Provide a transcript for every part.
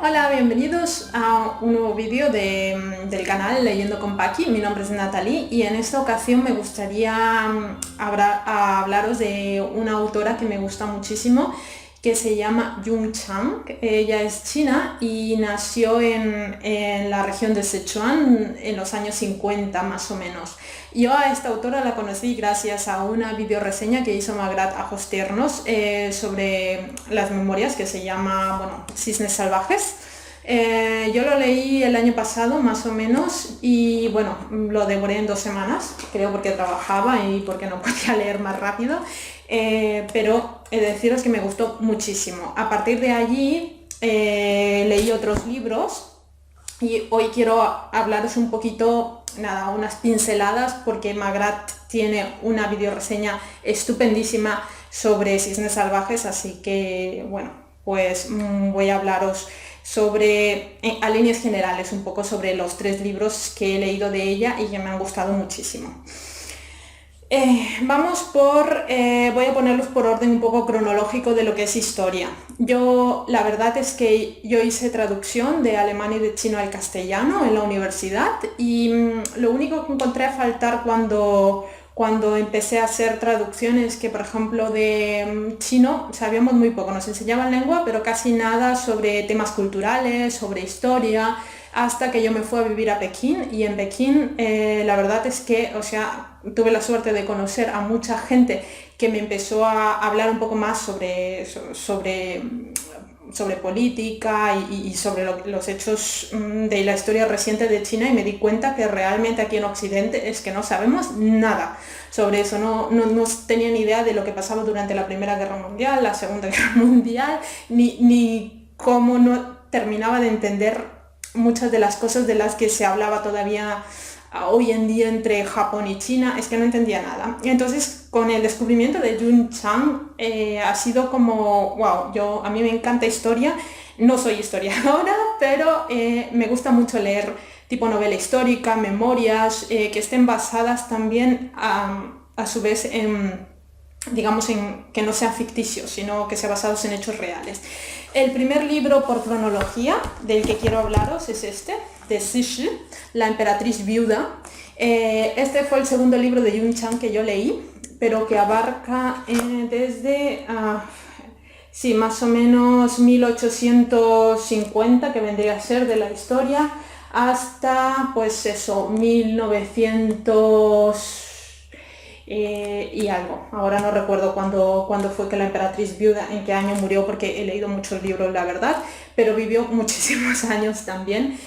Hola, bienvenidos a un nuevo vídeo del canal Leyendo con Paqui. Mi nombre es Natalie y en esta ocasión me gustaría hablaros de una autora que me gusta muchísimo, que se llama Jung Chang. Ella es china y nació en la región de Sichuan en los años 50 más o menos. Yo a esta autora la conocí gracias a una videoreseña que hizo Magrat Ajos Tiernos sobre las memorias, que se llama, bueno, Cisnes Salvajes. Yo lo leí el año pasado más o menos y bueno, lo devoré en 2 semanas, creo porque trabajaba y porque no podía leer más rápido, pero he de deciros que me gustó muchísimo. A partir de allí leí otros libros y hoy quiero hablaros un poquito, nada, unas pinceladas, porque Magrat tiene una videoreseña estupendísima sobre Cisnes Salvajes, así que bueno, pues voy a hablaros sobre, a líneas generales, un poco sobre los 3 libros que he leído de ella y que me han gustado muchísimo. Voy a ponerlos por orden un poco cronológico de lo que es historia. La verdad es que yo hice traducción de alemán y de chino al castellano en la universidad y lo único que encontré a faltar cuando empecé a hacer traducciones, que por ejemplo de chino sabíamos muy poco, nos enseñaban lengua, pero casi nada sobre temas culturales, sobre historia, hasta que yo me fui a vivir a Pekín. Y en Pekín la verdad es que, o sea, tuve la suerte de conocer a mucha gente que me empezó a hablar un poco más sobre política y sobre los hechos de la historia reciente de China, y me di cuenta que realmente aquí en Occidente es que no sabemos nada sobre eso. No tenía ni idea de lo que pasaba durante la Primera Guerra Mundial, la Segunda Guerra Mundial, ni cómo no terminaba de entender muchas de las cosas de las que se hablaba todavía hoy en día entre Japón y China. Es que no entendía nada. Entonces, con el descubrimiento de Jung Chang ha sido como, wow, a mí me encanta historia, no soy historiadora, pero me gusta mucho leer tipo novela histórica, memorias, que estén basadas también a su vez digamos, en que no sean ficticios, sino que sean basados en hechos reales. El primer libro por cronología del que quiero hablaros es este, de Cixi, La emperatriz viuda. Este fue el segundo libro de Jung Chang que yo leí, pero que abarca desde, sí, más o menos 1850, que vendría a ser de la historia, hasta, pues eso, 1900 y algo. Ahora no recuerdo cuándo fue que la emperatriz viuda, en qué año murió, porque he leído muchos libros, la verdad, pero vivió muchísimos años también.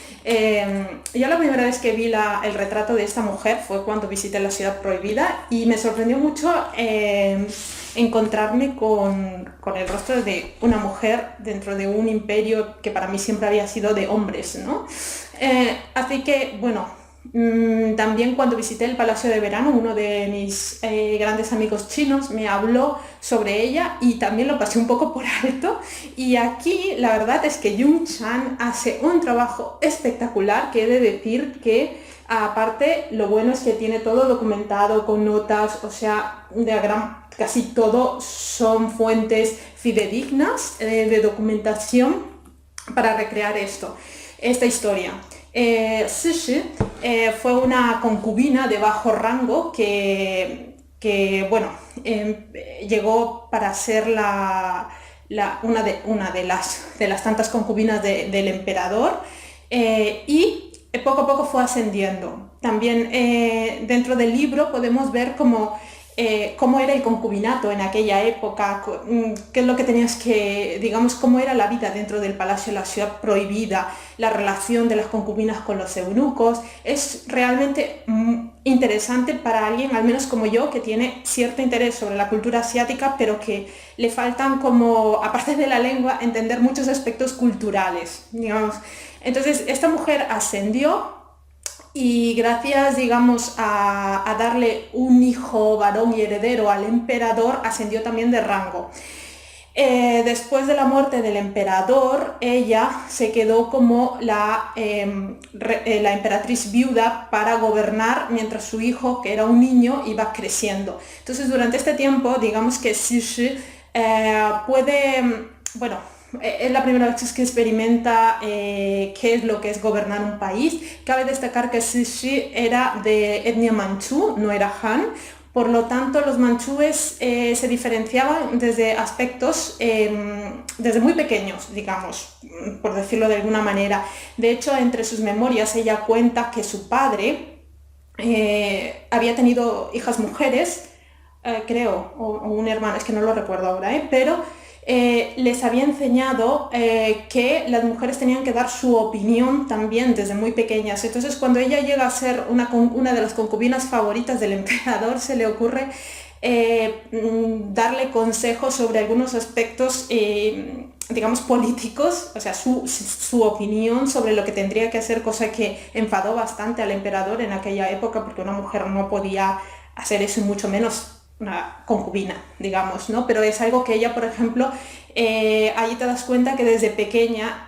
Yo la primera vez que vi el retrato de esta mujer fue cuando visité la ciudad prohibida, y me sorprendió mucho encontrarme con el rostro de una mujer dentro de un imperio que para mí siempre había sido de hombres, ¿no? Así que, bueno, también cuando visité el Palacio de Verano, uno de mis grandes amigos chinos me habló sobre ella y también lo pasé un poco por alto. Y aquí la verdad es que Jung Chang hace un trabajo espectacular, que he de decir que aparte lo bueno es que tiene todo documentado con notas, o sea, casi todo son fuentes fidedignas de documentación para recrear esta historia. Cixi fue una concubina de bajo rango bueno, llegó para ser una de las tantas concubinas del emperador, y poco a poco fue ascendiendo. También dentro del libro podemos ver cómo era el concubinato en aquella época, qué es lo que tenías que, digamos, cómo era la vida dentro del palacio, la ciudad prohibida, la relación de las concubinas con los eunucos. Es realmente interesante para alguien, al menos como yo, que tiene cierto interés sobre la cultura asiática, pero que le faltan, como, aparte de la lengua, entender muchos aspectos culturales, digamos. Entonces, esta mujer ascendió y gracias, digamos, a darle un hijo varón y heredero al emperador, ascendió también de rango. Después de la muerte del emperador, ella se quedó como la emperatriz viuda para gobernar mientras su hijo, que era un niño, iba creciendo. Entonces, durante este tiempo, digamos que Cixi puede, bueno, es la primera vez que experimenta qué es lo que es gobernar un país. Cabe destacar que Cixi era de etnia manchú, no era Han. Por lo tanto, los manchúes se diferenciaban desde aspectos, desde muy pequeños, digamos, por decirlo de alguna manera. De hecho, entre sus memorias ella cuenta que su padre había tenido hijas mujeres, creo, o un hermano, es que no lo recuerdo ahora, pero les había enseñado que las mujeres tenían que dar su opinión también desde muy pequeñas. Entonces, cuando ella llega a ser una de las concubinas favoritas del emperador, se le ocurre darle consejos sobre algunos aspectos, digamos, políticos, o sea, su opinión sobre lo que tendría que hacer, cosa que enfadó bastante al emperador en aquella época, porque una mujer no podía hacer eso y mucho menos una concubina, digamos, ¿no? Pero es algo que ella, por ejemplo, ahí te das cuenta que desde pequeña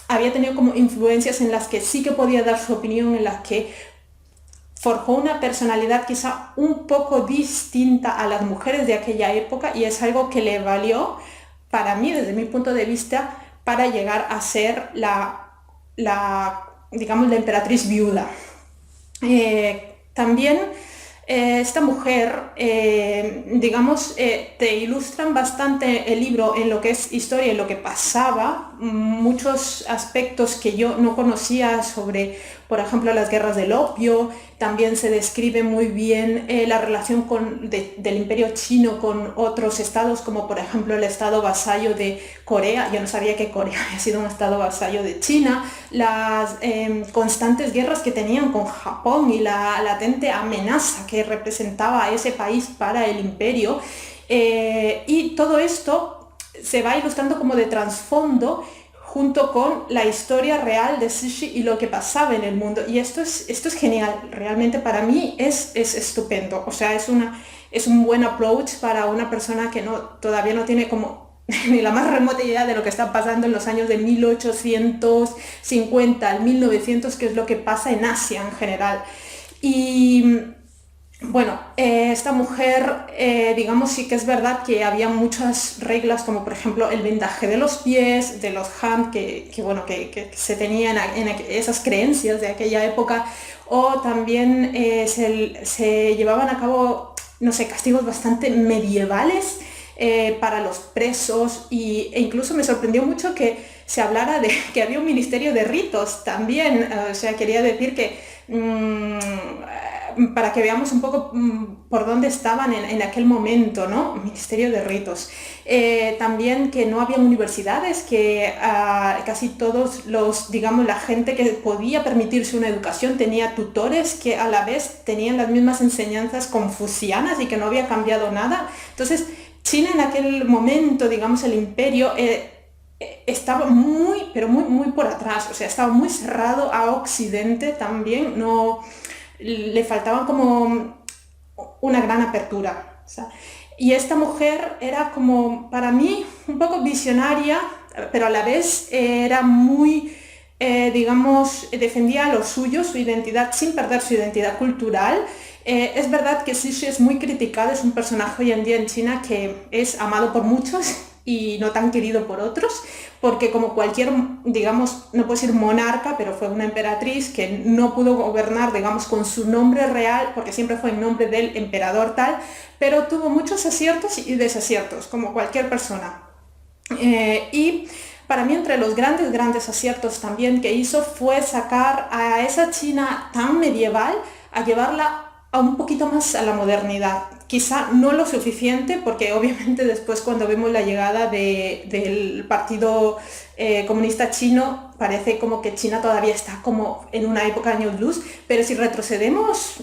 había tenido como influencias en las que sí que podía dar su opinión, en las que forjó una personalidad quizá un poco distinta a las mujeres de aquella época, y es algo que le valió, para mí, desde mi punto de vista, para llegar a ser digamos, la emperatriz viuda. También esta mujer, digamos, te ilustran bastante el libro en lo que es historia, en lo que pasaba, muchos aspectos que yo no conocía sobre, por ejemplo, las guerras del opio. También se describe muy bien la relación del imperio chino con otros estados, como por ejemplo el estado vasallo de Corea. Yo no sabía que Corea había sido un estado vasallo de China. Las constantes guerras que tenían con Japón y la latente amenaza que representaba a ese país para el imperio. Y todo esto se va ilustrando como de trasfondo junto con la historia real de Cixi y lo que pasaba en el mundo. Y esto es genial, realmente para mí es estupendo. O sea, es un buen approach para una persona que todavía no tiene como ni la más remota idea de lo que está pasando en los años de 1850 al 1900, que es lo que pasa en Asia en general. Y bueno, esta mujer, digamos, sí que es verdad que había muchas reglas, como por ejemplo el vendaje de los pies, de los Han, bueno, que se tenían en esas creencias de aquella época, o también se llevaban a cabo, no sé, castigos bastante medievales para los presos, e incluso me sorprendió mucho que se hablara de que había un ministerio de ritos también. O sea, quería decir que para que veamos un poco por dónde estaban en aquel momento, ¿no? Ministerio de ritos. También que no había universidades, que casi todos digamos, la gente que podía permitirse una educación tenía tutores que a la vez tenían las mismas enseñanzas confucianas y que no había cambiado nada. Entonces, China en aquel momento, digamos, el imperio, estaba muy, pero muy, muy por atrás. O sea, estaba muy cerrado a Occidente también. No, le faltaba como una gran apertura. O sea, y esta mujer era como, para mí, un poco visionaria, pero a la vez era muy, digamos, defendía lo suyo, su identidad, sin perder su identidad cultural. Es verdad que Cixi es muy criticada, es un personaje hoy en día en China que es amado por muchos y no tan querido por otros, porque como cualquier, digamos, no puedo decir monarca, pero fue una emperatriz que no pudo gobernar, digamos, con su nombre real, porque siempre fue en nombre del emperador tal, pero tuvo muchos aciertos y desaciertos, como cualquier persona. Y para mí, entre los grandes aciertos también que hizo fue sacar a esa China tan medieval a llevarla a un poquito más a la modernidad. Quizá no lo suficiente, porque obviamente después, cuando vemos la llegada del Partido Comunista Chino, parece como que China todavía está como en una época de años luz, pero si retrocedemos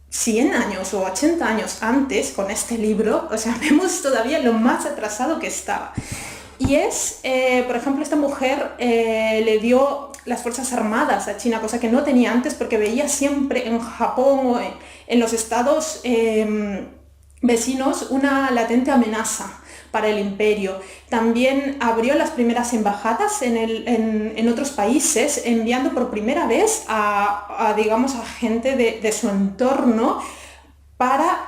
100 años o 80 años antes con este libro, o sea, vemos todavía lo más atrasado que estaba. Y por ejemplo, esta mujer le dio las fuerzas armadas a China, cosa que no tenía antes, porque veía siempre en Japón o en los estados vecinos una latente amenaza para el imperio. También abrió las primeras embajadas en otros países, enviando por primera vez digamos, a gente de su entorno para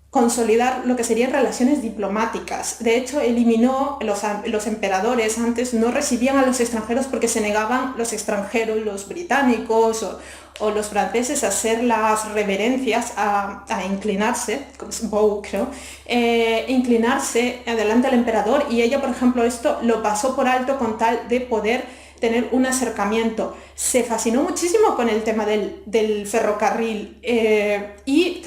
consolidar lo que serían relaciones diplomáticas. De hecho, eliminó los emperadores antes no recibían a los extranjeros porque se negaban los extranjeros, los británicos o los franceses, a hacer las reverencias, a inclinarse, como es bow, creo, inclinarse delante del emperador, y ella, por ejemplo, esto lo pasó por alto con tal de poder tener un acercamiento. Se fascinó muchísimo con el tema del ferrocarril, y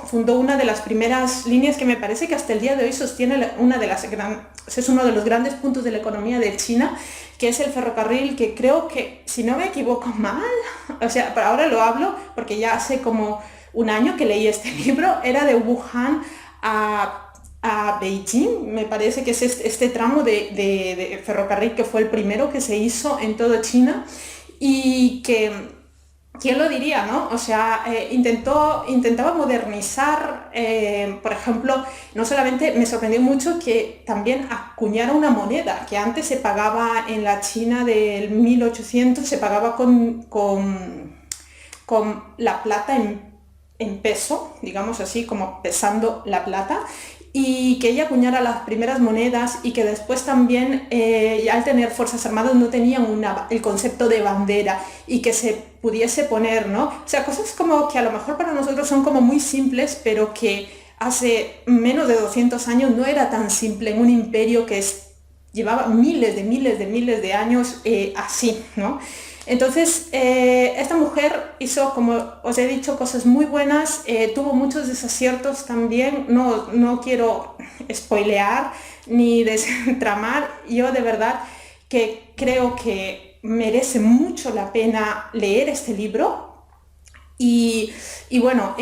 fundó una de las primeras líneas que me parece que hasta el día de hoy sostiene es uno de los grandes puntos de la economía de China, que es el ferrocarril, que creo que, si no me equivoco mal, o sea, por ahora lo hablo porque ya hace como un año que leí este libro, era de Wuhan a Beijing. Me parece que es este tramo de ferrocarril que fue el primero que se hizo en toda China, y que, ¿quién lo diría, no? O sea, intentaba modernizar, por ejemplo, no solamente me sorprendió mucho que también acuñara una moneda que antes se pagaba en la China del 1800, se pagaba con la plata en peso, digamos así, como pesando la plata, y que ella acuñara las primeras monedas, y que después también, al tener fuerzas armadas, no tenían el concepto de bandera, y que se pudiese poner, ¿no? O sea, cosas como que a lo mejor para nosotros son como muy simples, pero que hace menos de 200 años no era tan simple en un imperio que llevaba miles de años así, ¿no? Entonces, esta mujer hizo, como os he dicho, cosas muy buenas, tuvo muchos desaciertos también. No quiero spoilear ni desentramar. Yo de verdad que creo que merece mucho la pena leer este libro. Y bueno,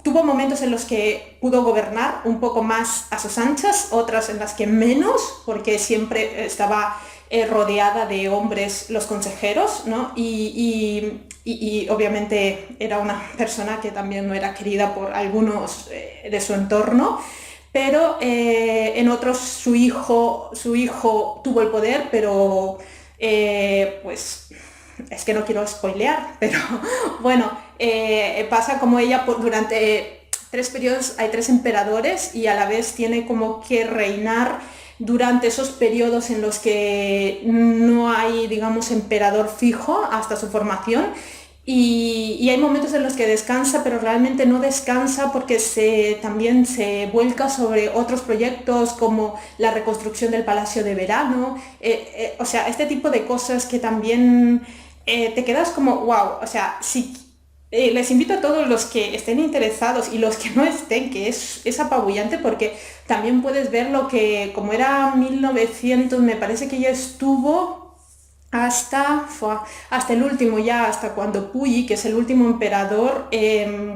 tuvo momentos en los que pudo gobernar un poco más a sus anchas, otras en las que menos, porque siempre estaba rodeada de hombres, los consejeros, ¿no? Y obviamente era una persona que también no era querida por algunos de su entorno, pero en otros su hijo tuvo el poder, pero pues es que no quiero spoilear, pero bueno, pasa como ella durante 3 periodos hay 3 emperadores, y a la vez tiene como que reinar durante esos periodos en los que no hay, digamos, emperador fijo hasta su formación. Y hay momentos en los que descansa, pero realmente no descansa, porque también se vuelca sobre otros proyectos como la reconstrucción del Palacio de Verano. O sea, este tipo de cosas que también te quedas como, wow. O sea, les invito a todos los que estén interesados y los que no estén, que es apabullante, porque también puedes ver lo que, como era 1900, me parece que ya estuvo hasta el último, ya hasta cuando Puyi, que es el último emperador,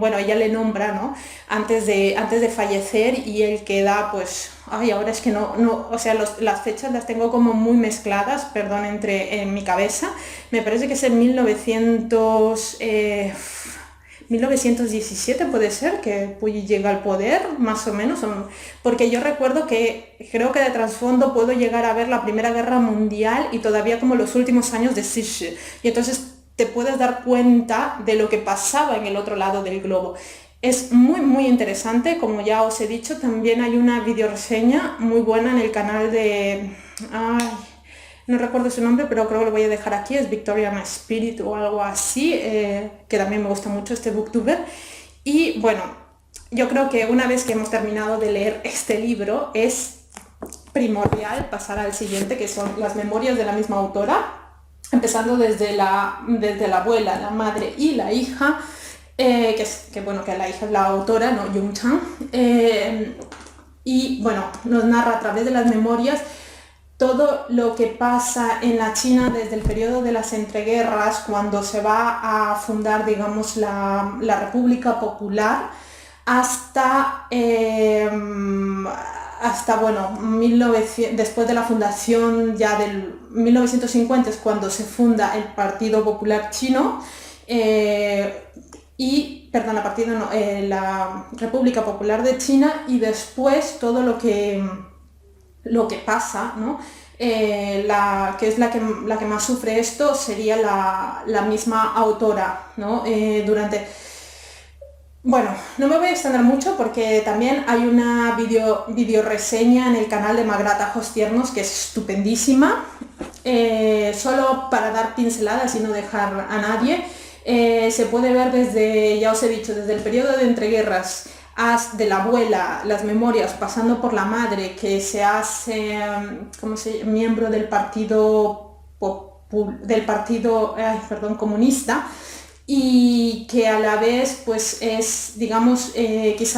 bueno, ella le nombra, ¿no? Antes de fallecer, y él queda, pues, ay, ahora es que o sea, las fechas las tengo como muy mezcladas, perdón, en mi cabeza. Me parece que es en 1917 puede ser que Puyi llega al poder, más o menos, porque yo recuerdo que creo que de trasfondo puedo llegar a ver la Primera Guerra Mundial y todavía como los últimos años de Cixi, y entonces te puedes dar cuenta de lo que pasaba en el otro lado del globo. Es muy muy interesante, como ya os he dicho. También hay una videoreseña muy buena en el canal de... Ay, no recuerdo su nombre, pero creo que lo voy a dejar aquí, es Victorian Spirit o algo así, que también me gusta mucho este booktuber. Y bueno, yo creo que una vez que hemos terminado de leer este libro, es primordial pasar al siguiente, que son las memorias de la misma autora, empezando desde la abuela, la madre y la hija, bueno, que la hija es la autora, ¿no? Yung Chang, y bueno, nos narra a través de las memorias todo lo que pasa en la China desde el periodo de las entreguerras, cuando se va a fundar, digamos, la República Popular, hasta bueno, después de la fundación ya del 1950, es cuando se funda el Partido Popular Chino, la República Popular de China, y después todo lo que pasa, ¿no? Que es la que más sufre esto sería la misma autora, ¿no? Bueno, no me voy a extender mucho porque también hay una video reseña en el canal de Magrata Ojos Tiernos que es estupendísima. Solo para dar pinceladas y no dejar a nadie, se puede ver desde, ya os he dicho, desde el periodo de entreguerras, de la abuela, las memorias, pasando por la madre, que se hace miembro del partido comunista, y que a la vez pues es, digamos, o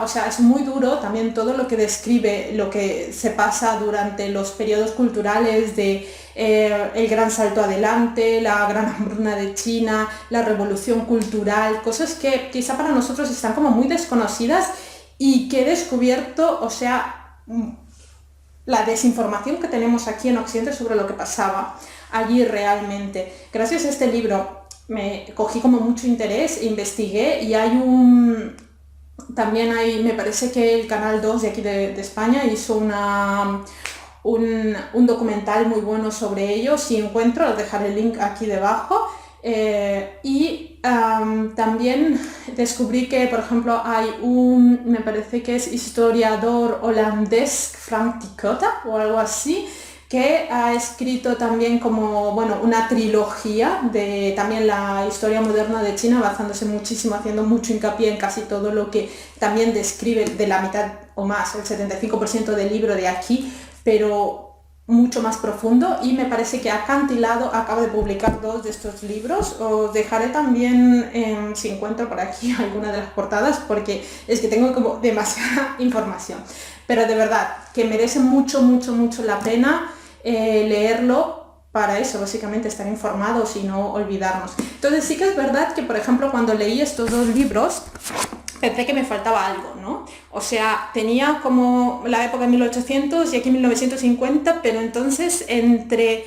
sea, es muy duro también todo lo que describe lo que se pasa durante los periodos culturales de el gran salto adelante, la gran hambruna de China, la revolución cultural, cosas que quizá para nosotros están como muy desconocidas y que he descubierto, o sea, la desinformación que tenemos aquí en Occidente sobre lo que pasaba allí realmente. Gracias a este libro me cogí como mucho interés, investigué y también hay, me parece que el Canal 2 de aquí de España hizo un documental muy bueno sobre ello. Si encuentro, os dejaré el link aquí debajo. También descubrí que, por ejemplo, me parece que es historiador holandés, Frank Tikota o algo así, que ha escrito también como, bueno, una trilogía de también la historia moderna de China, basándose muchísimo, haciendo mucho hincapié en casi todo lo que también describe de la mitad o más, el 75% del libro de aquí, pero mucho más profundo, y me parece que Acantilado acaba de publicar 2 de estos libros. Os dejaré también, si encuentro por aquí alguna de las portadas, porque es que tengo como demasiada información, pero de verdad que merece mucho, mucho, mucho la pena leerlo para eso, básicamente estar informados y no olvidarnos. Entonces sí que es verdad que, por ejemplo, cuando leí estos 2 libros, pensé que me faltaba algo, ¿no? O sea, tenía como la época de 1800 y aquí 1950, pero entonces entre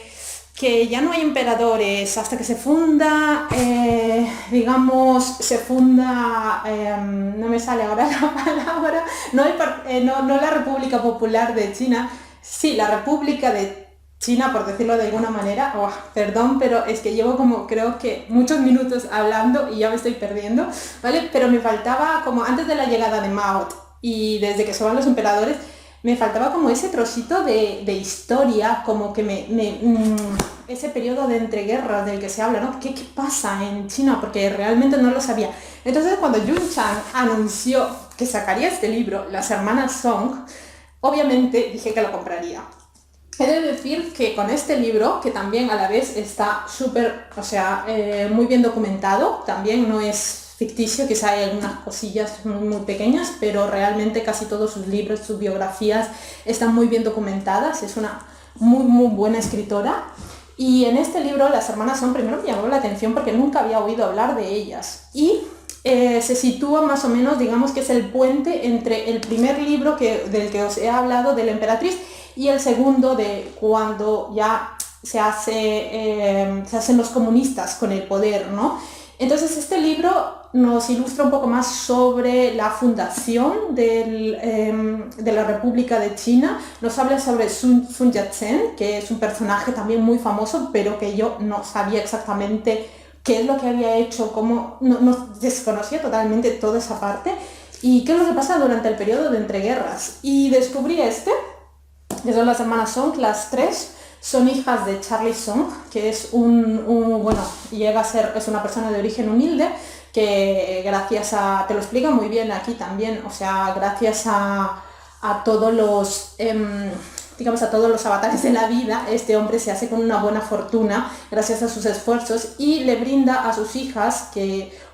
que ya no hay emperadores hasta que se funda, no me sale ahora la palabra, no la República Popular de China, sí, la República de China, por decirlo de alguna manera. Perdón, pero es que llevo como creo que muchos minutos hablando y ya me estoy perdiendo, ¿vale? Pero me faltaba como antes de la llegada de Mao y desde que se van los emperadores, me faltaba como ese trocito de historia, como que ese periodo de entreguerras del que se habla, ¿no? ¿Qué pasa en China? Porque realmente no lo sabía. Entonces cuando Yun Chang anunció que sacaría este libro, Las Hermanas Song, obviamente dije que lo compraría. He de decir que con este libro, que también a la vez está súper, o sea, muy bien documentado, también no es ficticio, quizá hay algunas cosillas muy, muy pequeñas, pero realmente casi todos sus libros, sus biografías están muy bien documentadas, es una muy, muy buena escritora. Y en este libro, Las Hermanas Son, primero me llamó la atención porque nunca había oído hablar de ellas. Y se sitúa más o menos, digamos que es el puente entre el primer libro del que os he hablado, de la emperatriz, y el segundo de cuando ya se hacen los comunistas con el poder, ¿no? Entonces este libro nos ilustra un poco más sobre la fundación de la República de China, nos habla sobre Sun Yat-sen, que es un personaje también muy famoso, pero que yo no sabía exactamente qué es lo que había hecho, no desconocía totalmente toda esa parte, y qué es lo que pasa durante el periodo de entreguerras. Y descubrí que son las hermanas Song, las 3 son hijas de Charlie Song, que es es una persona de origen humilde, que te lo explica muy bien aquí también, o sea, gracias a todos los, digamos, a todos los avatares de la vida, este hombre se hace con una buena fortuna gracias a sus esfuerzos y le brinda a sus hijas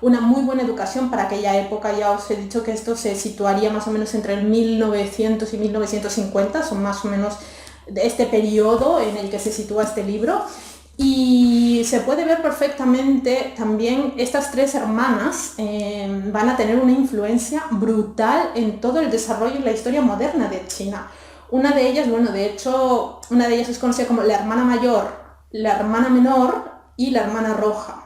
una muy buena educación para aquella época. Ya os he dicho que esto se situaría más o menos entre el 1900 y 1950, son más o menos de este periodo en el que se sitúa este libro. Y se puede ver perfectamente también estas 3 hermanas van a tener una influencia brutal en todo el desarrollo y la historia moderna de China. Una de ellas, bueno, de hecho, una de ellas es conocida como la hermana mayor, la hermana menor y la hermana roja.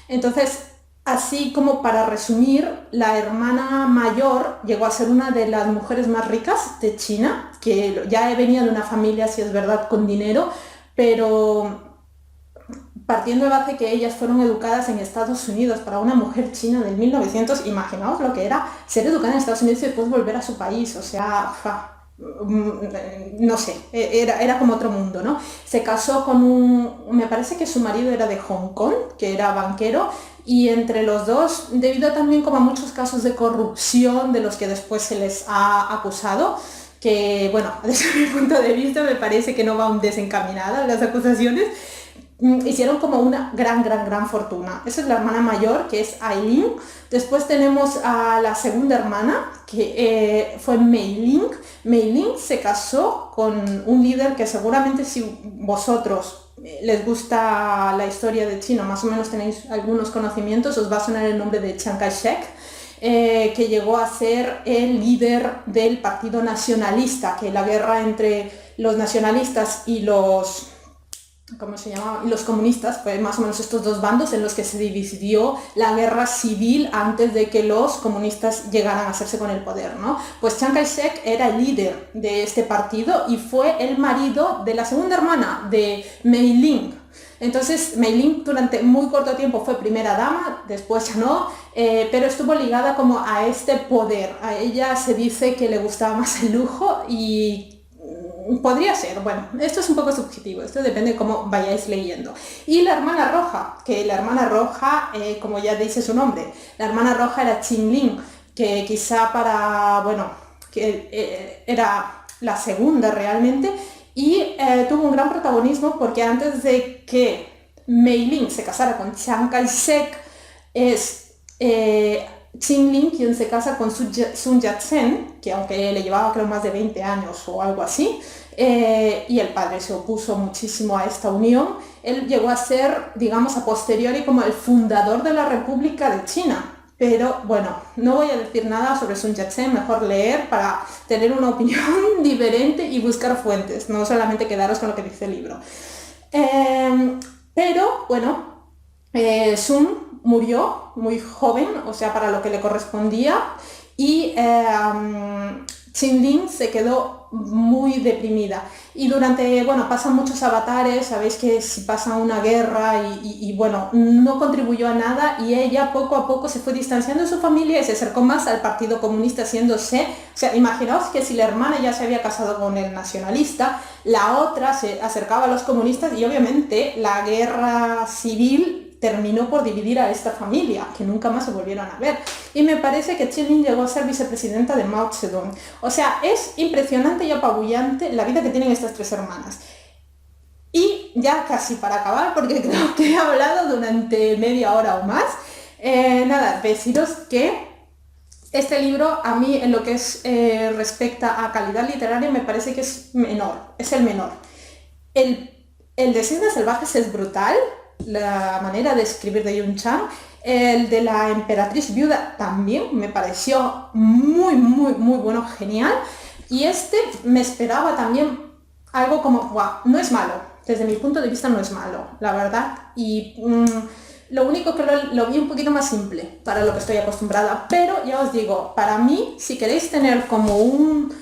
Entonces, así como para resumir, la hermana mayor llegó a ser una de las mujeres más ricas de China, que ya venía de una familia, si es verdad, con dinero, pero partiendo de base que ellas fueron educadas en Estados Unidos, para una mujer china del 1900, imaginaos lo que era ser educada en Estados Unidos y después volver a su país, o sea, no sé, era como otro mundo, ¿no? Se casó con me parece que su marido era de Hong Kong, que era banquero, y entre los dos, debido también como a muchos casos de corrupción de los que después se les ha acusado, que bueno, desde mi punto de vista me parece que no van desencaminadas las acusaciones, hicieron como una gran fortuna. Esa es la hermana mayor, que es Aileen. Después tenemos a la segunda hermana, que fue Mei Ling. Mei Ling se casó con un líder que seguramente, si vosotros les gusta la historia de China, más o menos tenéis algunos conocimientos, os va a sonar el nombre de Chiang Kai-shek, que llegó a ser el líder del Partido Nacionalista, que la guerra entre los nacionalistas y los ¿cómo se llama? Y los comunistas, pues más o menos estos dos bandos en los que se dividió la guerra civil antes de que los comunistas llegaran a hacerse con el poder, ¿no? Pues Chiang Kai-shek era el líder de este partido y fue el marido de la segunda hermana de Mei Ling. Entonces Mei Ling durante muy corto tiempo fue primera dama, después ya no, pero estuvo ligada como a este poder. A ella se dice que le gustaba más el lujo y podría ser, bueno, esto es un poco subjetivo, esto depende de cómo vayáis leyendo. Y la hermana roja, que la hermana roja, como ya dice su nombre, la hermana roja era Qin Ling, que quizá bueno, que era la segunda realmente, y tuvo un gran protagonismo porque antes de que Mei Ling se casara con Chiang Kai-shek, es Qin Ling quien se casa con Sun Yat-sen, que aunque le llevaba creo más de 20 años o algo así, y el padre se opuso muchísimo a esta unión, él llegó a ser, digamos, a posteriori como el fundador de la República de China. Pero bueno, no voy a decir nada sobre Sun Yat-sen, mejor leer para tener una opinión diferente y buscar fuentes, no solamente quedaros con lo que dice el libro. Pero bueno, Sun murió muy joven, o sea, para lo que le correspondía, y Qin Ling se quedó muy deprimida. Y bueno, pasan muchos avatares, sabéis que si pasa una guerra y bueno, no contribuyó a nada y ella poco a poco se fue distanciando de su familia y se acercó más al Partido Comunista haciéndose, o sea, imaginaos que si la hermana ya se había casado con el nacionalista, la otra se acercaba a los comunistas y obviamente la guerra civil terminó por dividir a esta familia, que nunca más se volvieron a ver. Y me parece que Qin Ling llegó a ser vicepresidenta de Mao Zedong. O sea, es impresionante y apabullante la vida que tienen estas tres hermanas. Y ya casi para acabar, porque creo que he hablado durante media hora o más, nada, deciros que este libro a mí en lo que respecta a calidad literaria me parece que es el menor. El de Cisnes Salvajes es brutal, la manera de escribir de Yun Chang. El de la emperatriz viuda también me pareció muy bueno, genial. Y este me esperaba también algo como, wow, no es malo, desde mi punto de vista no es malo, la verdad. Y lo único que lo vi un poquito más simple para lo que estoy acostumbrada. Pero ya os digo, para mí, si queréis tener como un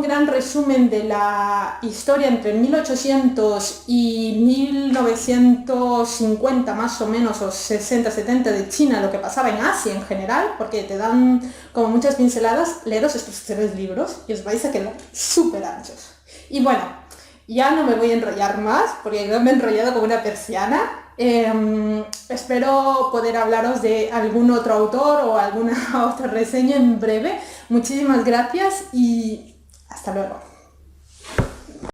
gran resumen de la historia entre 1800 y 1950 más o menos, o 60-70 de China, lo que pasaba en Asia en general, porque te dan como muchas pinceladas, leeros estos tres libros y os vais a quedar súper anchos. Y bueno, ya no me voy a enrollar más, porque yo me he enrollado como una persiana. Espero poder hablaros de algún otro autor o alguna otra reseña en breve. Muchísimas gracias y hasta luego.